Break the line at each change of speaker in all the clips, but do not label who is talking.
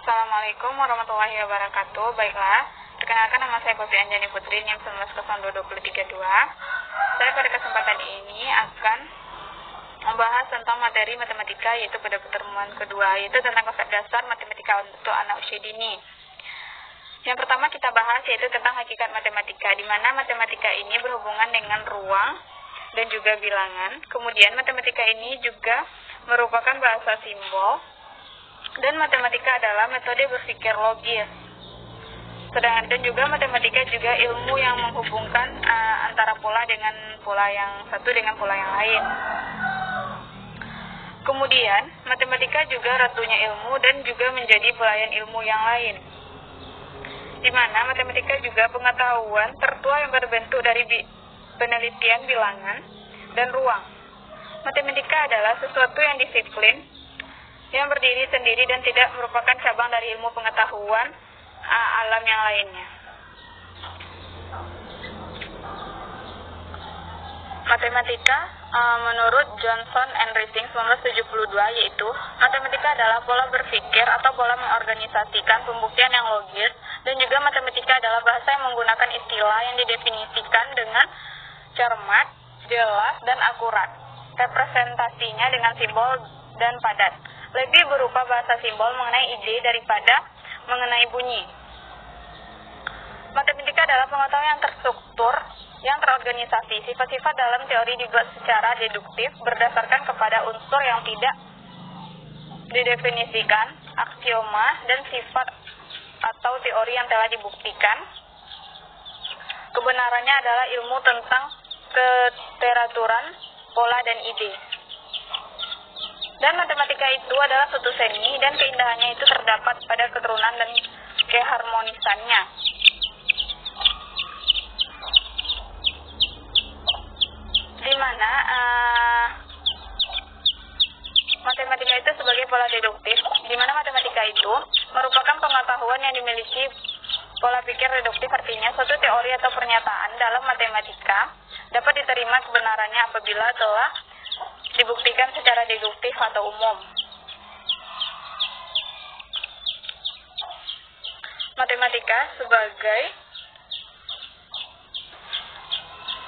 Assalamualaikum warahmatullahi wabarakatuh. Baiklah, perkenalkan nama saya Kofi Anjani Putri, NIM 19022332. Saya pada kesempatan ini akan membahas tentang materi matematika, yaitu pada pertemuan kedua, yaitu tentang konsep dasar matematika untuk anak usia dini. Yang pertama kita bahas yaitu tentang hakikat matematika, di mana matematika ini berhubungan dengan ruang dan juga bilangan. Kemudian matematika ini juga merupakan bahasa simbol, dan matematika adalah metode berpikir logis. Dan juga matematika juga ilmu yang menghubungkan antara pola dengan pola yang satu dengan pola yang lain. Kemudian matematika juga ratunya ilmu dan juga menjadi pelayan ilmu yang lain, di mana matematika juga pengetahuan tertua yang berbentuk dari penelitian bilangan dan ruang. Matematika adalah sesuatu yang disiplin, yang berdiri sendiri dan tidak merupakan cabang dari ilmu pengetahuan alam yang lainnya. Matematika menurut Johnson and Rising 1972 yaitu matematika adalah pola berpikir atau pola mengorganisasikan pembuktian yang logis, dan juga matematika adalah bahasa yang menggunakan istilah yang didefinisikan dengan cermat, jelas, dan akurat. Representasinya dengan simbol dan padat, lebih berupa bahasa simbol mengenai ide daripada mengenai bunyi. Matematika adalah pengetahuan yang terstruktur, yang terorganisasi. Sifat-sifat dalam teori dibuat secara deduktif berdasarkan kepada unsur yang tidak didefinisikan, aksioma, dan sifat atau teori yang telah dibuktikan. Kebenarannya adalah ilmu tentang keteraturan, pola, dan ide. Dan matematika itu adalah suatu seni, dan keindahannya itu terdapat pada keturunan dan keharmonisannya. Di mana matematika itu sebagai pola deduktif, di mana matematika itu merupakan pengetahuan yang dimiliki pola pikir deduktif, artinya suatu teori atau pernyataan dalam matematika dapat diterima kebenarannya apabila telah dibuktikan secara deduktif atau umum. Matematika sebagai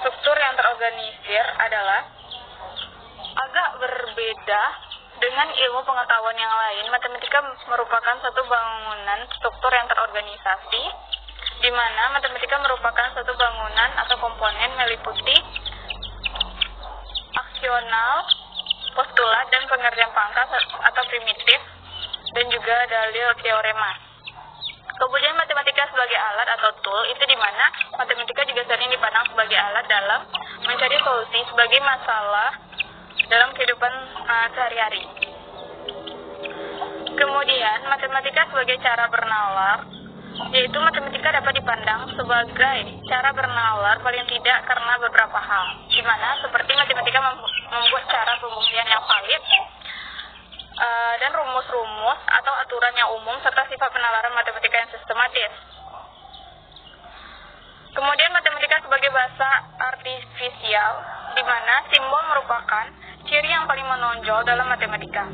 struktur yang terorganisir adalah agak berbeda dengan ilmu pengetahuan yang lain. Matematika merupakan satu bangunan struktur yang terorganisasi, di mana matematika merupakan satu bangunan atau komponen meliputi aksional, postulat, dan pengertian pangkat atau primitif, dan juga dalil teorema. Kemudian matematika sebagai alat atau tool itu di mana matematika juga sering dipandang sebagai alat dalam mencari solusi sebagai masalah dalam kehidupan sehari-hari. Kemudian matematika sebagai cara bernalar, yaitu matematika dapat dipandang sebagai cara bernalar paling tidak karena beberapa hal, di mana seperti matematika membuat cara pembuktian yang valid, dan rumus-rumus atau aturan yang umum, serta sifat penalaran matematika yang sistematis. Kemudian matematika sebagai bahasa artifisial, di mana simbol merupakan ciri yang paling menonjol dalam matematika.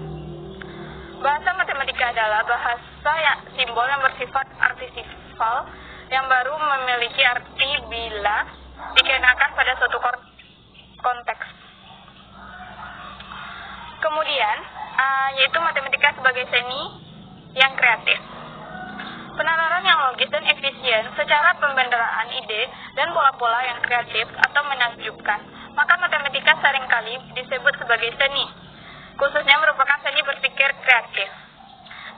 Bahasa matematika adalah bahasa simbol yang bersifat artifisial, yang baru memiliki arti bila dikenakan pada suatu konteks. Kemudian yaitu matematika sebagai seni yang kreatif. Penalaran yang logis dan efisien secara pembenderaan ide dan pola-pola yang kreatif atau menakjubkan, maka matematika seringkali disebut sebagai seni, khususnya merupakan seni berpikir kreatif.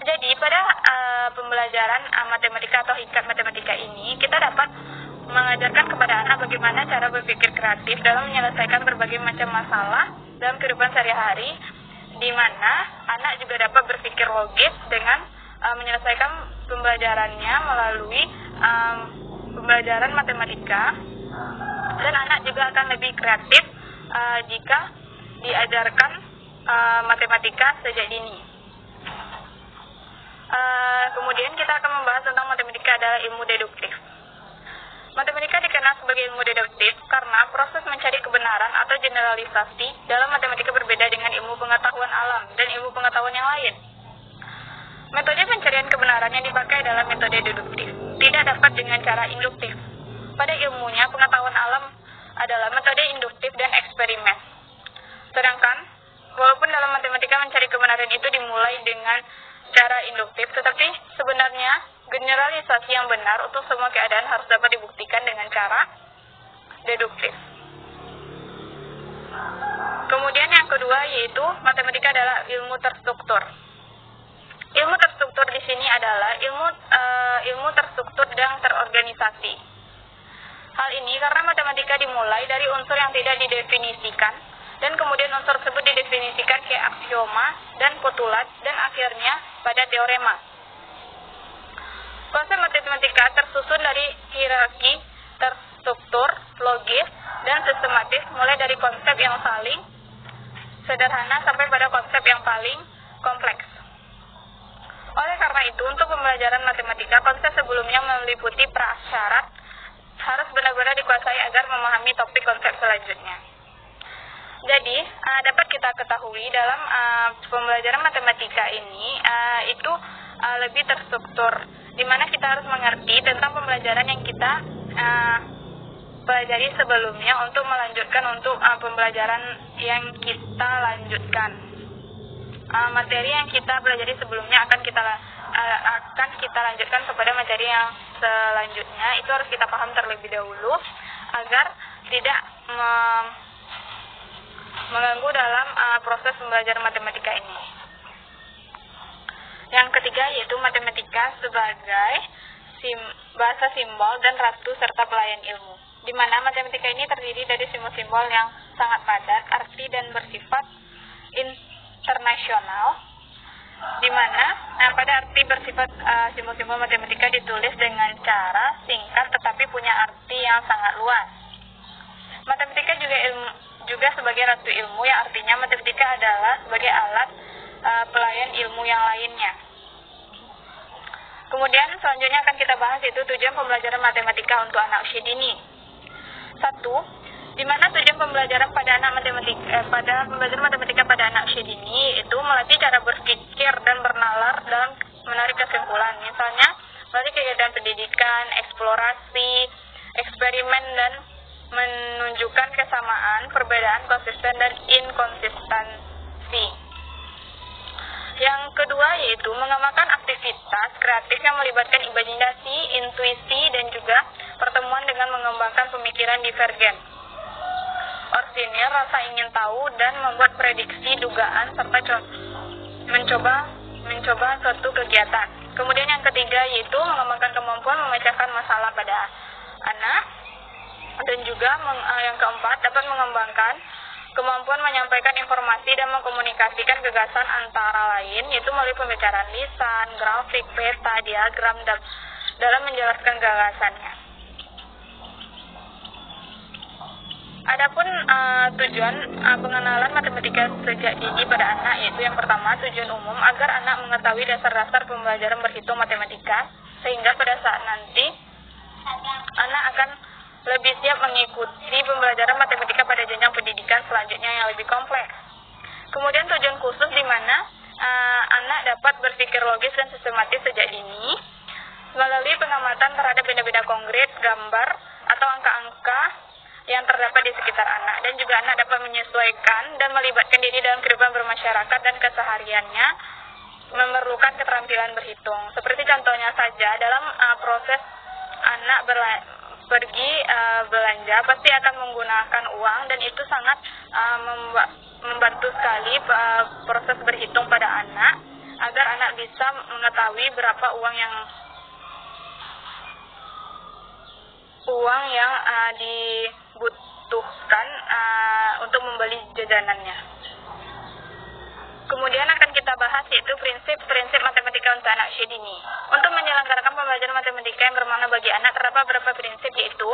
Jadi pada pembelajaran matematika atau hakikat matematika ini, kita dapat mengajarkan kepada anak bagaimana cara berpikir kreatif dalam menyelesaikan berbagai macam masalah dalam kehidupan sehari-hari, di mana anak juga dapat berpikir logis dengan menyelesaikan pembelajarannya melalui pembelajaran matematika, dan anak juga akan lebih kreatif jika diajarkan matematika sejak dini. Kemudian kita akan membahas tentang matematika adalah ilmu deduktif. Matematika dikenal sebagai ilmu deduktif karena proses mencari kebenaran atau generalisasi dalam matematika berbeda dengan ilmu pengetahuan alam dan ilmu pengetahuan yang lain. Metode mencari Pencarian kebenaran yang dipakai adalah metode deduktif, tidak dapat dengan cara induktif. Pada ilmunya, pengetahuan alam adalah metode induktif dan eksperimen. Sedangkan, walaupun dalam matematika mencari kebenaran itu dimulai dengan cara induktif, tetapi sebenarnya generalisasi yang benar untuk semua keadaan harus dapat dibuktikan dengan cara deduktif. Kemudian yang kedua yaitu matematika adalah ilmu terstruktur. Ilmu terstruktur di sini adalah ilmu terstruktur dan terorganisasi. Hal ini karena matematika dimulai dari unsur yang tidak didefinisikan dan kemudian unsur tersebut didefinisikan ke aksioma dan postulat dan akhirnya pada teorema. Konsep matematika tersusun dari hierarki, terstruktur, logis, dan sistematis mulai dari konsep yang paling sederhana sampai pada konsep yang paling kompleks. Oleh karena itu, untuk pembelajaran matematika, konsep sebelumnya meliputi prasyarat harus benar-benar dikuasai agar memahami topik konsep selanjutnya. Jadi, dapat kita ketahui dalam pembelajaran matematika ini itu lebih terstruktur, di mana kita harus mengerti tentang pembelajaran yang kita pelajari sebelumnya untuk melanjutkan untuk pembelajaran yang kita lanjutkan. Materi yang kita pelajari sebelumnya akan kita lanjutkan kepada materi yang selanjutnya. Itu harus kita paham terlebih dahulu agar tidak mengganggu dalam proses pembelajaran matematika ini. Yang ketiga yaitu matematika sebagai bahasa simbol dan ratu serta pelayan ilmu, di mana matematika ini terdiri dari simbol-simbol yang sangat padat, arti dan bersifat internasional, di mana pada arti bersifat simbol-simbol matematika ditulis dengan cara singkat tetapi punya arti yang sangat luas. Matematika juga sebagai ratu ilmu, yang artinya matematika adalah sebagai alat pelayan ilmu yang lainnya. Kemudian selanjutnya akan kita bahas itu tujuan pembelajaran matematika untuk anak usia dini. 1. Di mana tujuan pembelajaran pada pembelajaran matematika pada anak usia dini itu melatih cara berpikir dan bernalar dalam menarik kesimpulan. Misalnya, melalui kegiatan pendidikan, eksplorasi, eksperimen, dan menunjukkan kesamaan, perbedaan, konsisten, dan inkonsistensi. Yang kedua yaitu mengembangkan aktivitas kreatif yang melibatkan imajinasi, intuisi, dan juga pertemuan dengan mengembangkan pemikiran divergen. Orsinil, rasa ingin tahu dan membuat prediksi, dugaan, serta mencoba suatu kegiatan. Kemudian yang ketiga yaitu mengembangkan kemampuan memecahkan masalah pada anak. Dan juga yang keempat dapat mengembangkan kemampuan menyampaikan informasi dan mengkomunikasikan gagasan antara lain, yaitu melalui pembicaraan lisan, grafik, peta, diagram, dalam menjelaskan gagasannya. Adapun tujuan pengenalan matematika sejak dini pada anak, yaitu yang pertama tujuan umum agar anak mengetahui dasar-dasar pembelajaran berhitung matematika, sehingga pada saat nanti anak akan lebih siap mengikuti pembelajaran matematika pada jenjang pendidikan selanjutnya yang lebih kompleks. Kemudian tujuan khusus di mana anak dapat berpikir logis dan sistematis sejak dini melalui pengamatan terhadap benda-benda konkret, gambar, atau angka-angka yang terdapat di sekitar anak, dan juga anak dapat menyesuaikan dan melibatkan diri dalam kehidupan bermasyarakat dan kesehariannya memerlukan keterampilan berhitung. Seperti contohnya saja dalam proses anak pergi belanja pasti akan menggunakan uang, dan itu sangat membantu sekali proses berhitung pada anak agar anak bisa mengetahui berapa uang yang dibutuhkan untuk membeli jajanannya. Kemudian akan kita bahas yaitu prinsip-prinsip matematika untuk anak usia dini. Untuk menyelenggarakan pembelajaran matematika yang bermakna bagi anak terdapat beberapa prinsip, yaitu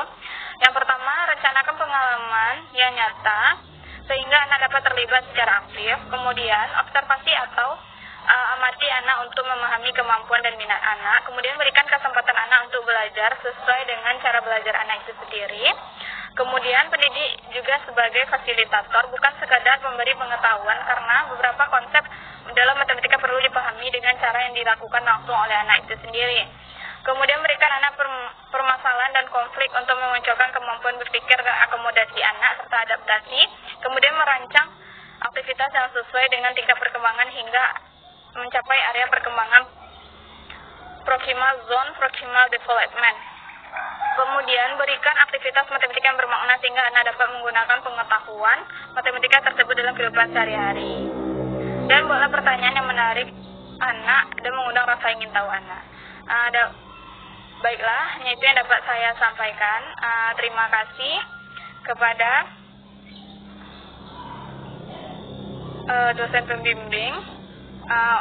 yang pertama, rencanakan pengalaman yang nyata sehingga anak dapat terlibat secara aktif. Kemudian observasi atau amati anak untuk memahami kemampuan dan minat anak. Kemudian berikan kesempatan anak untuk belajar sesuai dengan cara belajar anak itu sendiri. Kemudian pendidik juga sebagai fasilitator, bukan sekadar memberi pengetahuan, karena beberapa konsep dalam matematika perlu dipahami dengan cara yang dilakukan langsung oleh anak itu sendiri. Kemudian berikan anak permasalahan dan konflik untuk memunculkan kemampuan berpikir dan akomodasi anak serta adaptasi. Kemudian merancang aktivitas yang sesuai dengan tingkat perkembangan hingga mencapai area perkembangan proximal zone, proximal development. Kemudian berikan aktivitas matematika yang bermakna sehingga anak dapat menggunakan pengetahuan matematika tersebut dalam kehidupan sehari-hari. Dan buatlah pertanyaan yang menarik anak dan mengundang rasa ingin tahu anak. Baiklah, hanya itu yang dapat saya sampaikan. Terima kasih kepada dosen pembimbing,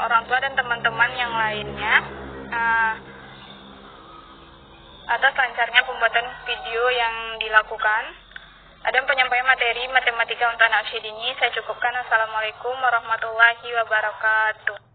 orang tua dan teman-teman yang lainnya atas lancarnya pembuatan video yang dilakukan dan penyampaian materi matematika untuk anak usia dini. Saya cukupkan. Assalamualaikum warahmatullahi wabarakatuh.